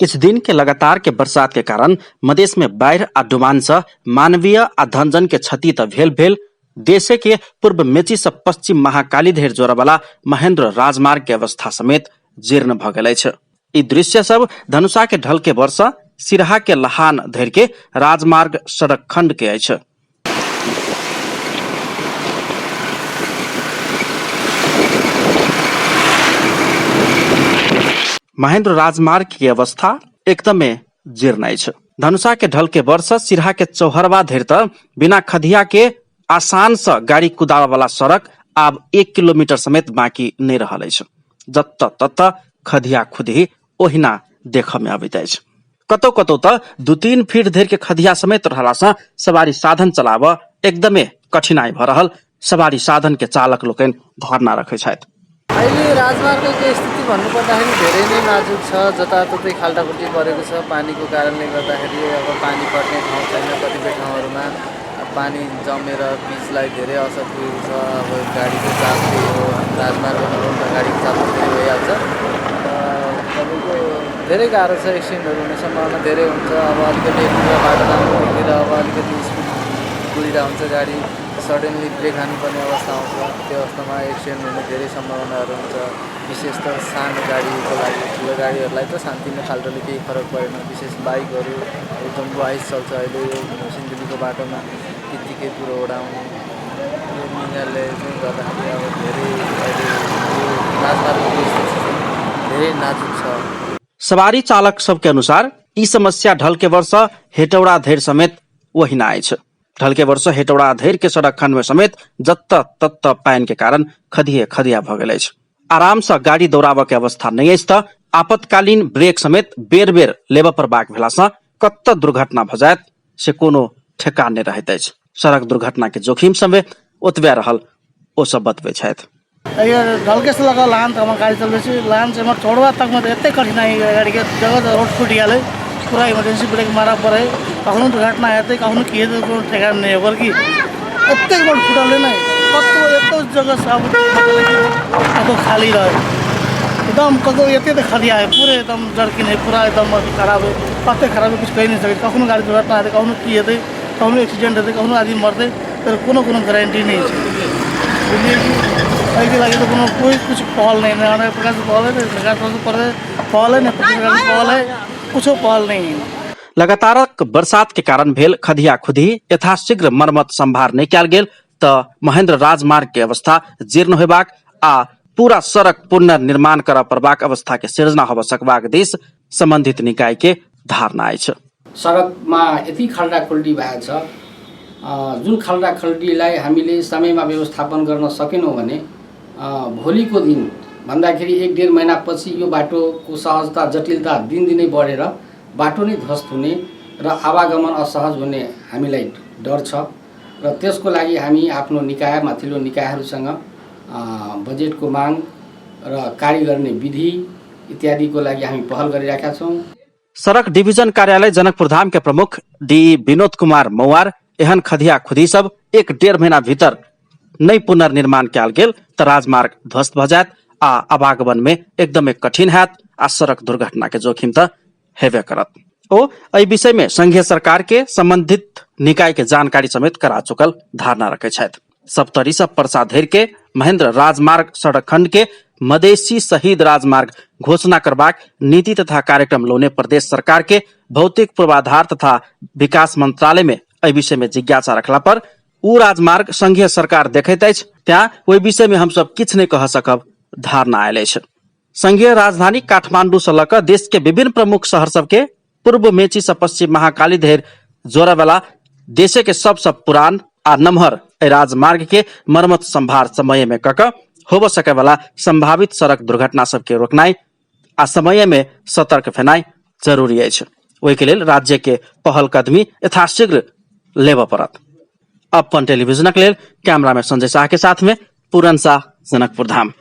कुछ दिन के लगातार के बरसात के कारण मधेश में बाढ़ आ डुबान से मानवीय आ धनजन के क्षति त भेल देशे के पूर्व मेची से पश्चिम महाकाली धरि जोड़े वाला महेंद्र राजमार्ग के अवस्था समेत जीर्ण भ गेल अछि। ई दृश्य सब धनुषा के ढल के वर्ष सिरहा के लहान धरि के राजमार्ग सड़क खंड के अछि। महेंद्र राजमार्ग की अवस्था एकदमै जीर्ण अछि। धनुषा के ढल के वर्ष सिरहा के चौहरवा धरि त बिना खदिया के आसान से गाड़ी कुदावे वाला सड़क आब 1 किलोमीटर समेत बाकी नहीं रहल अछि। जत तत खदिया खुदी ओहिना देख में अबैत अछि। कतौ कतौ त 2-3 फीट धरि के खदिया समेत रहला से सवारी साधन चलाब एकदमै कठिनाई भ रहल सवारी साधन के चालक लोकनि धारणा रखै छथि। अहिले राजमार्गको स्थिति भन्नुपर्दाखेरि धेरै नै नाजुक छ। जताततै खाल्टाखुल्टी परेको छ पानीको कारणले गर्दाखेरि। अब पानी पर्ने ठाउँ छैन, कतिपय ठाउँहरूमा पानी जमेर पिचलाई धेरै असर पुगेको छ। अब गाडीको चाप हो, राजमार्गमा त गाडीको चाप धेरै भइहाल्छ। तपाईँको धेरै गाह्रो छ, एक्सिडेन्टहरू हुने सम्भावना धेरै हुन्छ। अब अलिकति बाटो राम्रो देखेर अब अलिकति स्पिड कुदिरहेको हुन्छ गाडी, सडनली ब्रेक हान्नुपर्ने अवस्था आउँछ। त्यो अवस्थामा एक्सिडेन्ट हुने धेरै सम्भावनाहरू हुन्छ। विशेष त सानो गाडीको लागि, ठुलो गाडीहरूलाई त शान्तिमा खाल्टोले केही फरक परेन। विशेष बाइकहरू एकदम वाइज चल्छ अहिले यो सिन्धुलीको बाटोमा त्यत्तिकै कुरो उडाउने यो निकालले चाहिँ गर्दाखेरि अब धेरै अहिले यो राजमार्गको स्थिति धेरै नाजुक छ। सवारी चालक सबके अनुसार ई समस्या ढल के वर्ष हेटौडा धरि समेत वही ना अछि। ढल के वर्ष हेटौडा धरि के सड़क खंड में समेत जत तत पानी के कारण खदिया भ गेल अछि। आराम से गाड़ी दौड़ाब के अवस्था नहीं अछि त आपातकालीन ब्रेक समेत बेर बेर लेब पर बाक भेला से कत दुर्घटना भ जायत से कोनो ठेकान नहीं रहैत अछि। सड़क दुर्घटना के जोखिम समेत ओतबे रहल ओ सब बतबै छथि। यो ढलके से लगा लान तक गाड़ी चलबे छी, लान से हमर छोड़वा तक में एते कठिनाई गाड़ी के जगह रोड फुट गेलै, पूरा इमरजेंसी ब्रेक मारा पड़े, कखनो दुर्घटना हेतै, कखनो की हेतै कोनो ठेकान नहीं ओकर की एते रोड फुटल है नहीं। कतो एतो जगह सब कतो खाली रहे एकदम, कतो एते त खदिया है पूरे एकदम जर्किन है, पूरा एकदम खराब है, पत्ते खराब है, कुछ कह नहीं सके। कखनो गाड़ी दुर्घटना हेतै, कखनो की हेतै, कखनो एक्सीडेंट हेतै, कखनो आदमी मरतै, तर कोनो गारंटी नहीं है। अहिले लागि त कोनो कोई कुछ पहल नहीं है। अनेक प्रकार से पहल है, सरकार तरफ से पहल है, पहल है, कुछ पहल नहीं है। लगातार बरसात के कारण भेल खदिया खुदी यथाशीघ्र मरम्मत संभार नहीं कयल गेल त महेंद्र राजमार्ग के अवस्था जीर्ण होयबाक आ पूरा सड़क पुनर्निर्माण करऽ पड़बाक अवस्था के सिर्जना होब सकबाक दिस संबंधित निकाय के धारणा अछि। सडकमा यति खाल्टाखुल्टी भएको छ, जुन खाल्टाखुल्टीलाई हामीले समयमा व्यवस्थापन गर्न सकेनौँ भने भोलिको दिन भन्दाखेरि 1-1.5 महिनापछि यो बाटोको सहजता जटिलता दिनदिनै बढेर बाटो नै ध्वस्त हुने र आवागमन असहज हुने हामीलाई डर छ। र त्यसको लागि हामी आफ्नो निकाय माथिल्लो निकायहरूसँग बजेटको माग र कार्य गर्ने विधि इत्यादिको लागि हामी पहल गरिरहेका छौँ। सड़क डिभिजन कार्यालय जनकपुर धाम के प्रमुख डी विनोद कुमार मौवार एहन खदिया खुदी सब 1-1.5 महीना भीतर नहीं पुनर्निर्माण कयल गेल त राजमार्ग ध्वस्त भ जायत आ आवागमन में एकदमै कठिन हैत आ सड़क दुर्घटना के जोखिम त हेबे करत। ओ एहि विषय में संघीय सरकार के संबंधित निकाय के जानकारी समेत करा चुकल धारणा रखे छथि। सप्तरी से परसा धरि के महेंद्र राजमार्ग सड़क खंड के मधेसी शहीद राजमार्ग घोषणा करबाक नीति तथा कार्यक्रम लोने प्रदेश सरकार के भौतिक पूर्वाधार तथा विकास मंत्रालय में एहि विषय में जिज्ञासा रखला पर उ राजमार्ग संघीय सरकार देखैत अछि, त्यहाँ ओहि विषय में हमसब किछु नहीं कह सकब धारणा आयल अछि। संघीय राजधानी काठमांडू से लऽ देश के विभिन्न प्रमुख शहर सबके पूर्व मेची से पश्चिम महाकाली धरि जोड़े वाला देशे के सबसे पुरान आ नम्हर राजमार्ग के मरम्मत संभार समय में कऽ होब सके वाला संभावित सड़क दुर्घटना सबके रोकनाई आ समय में सतर्क भेनाई जरूरी अछि। ओहि के लेल राज्य के पहल कदमी यथाशीघ्र लेब पड़त। अपन टेलीविजनक लेल कैमरा में संजय शाह के साथ में पूरन शाह, जनकपुर धाम।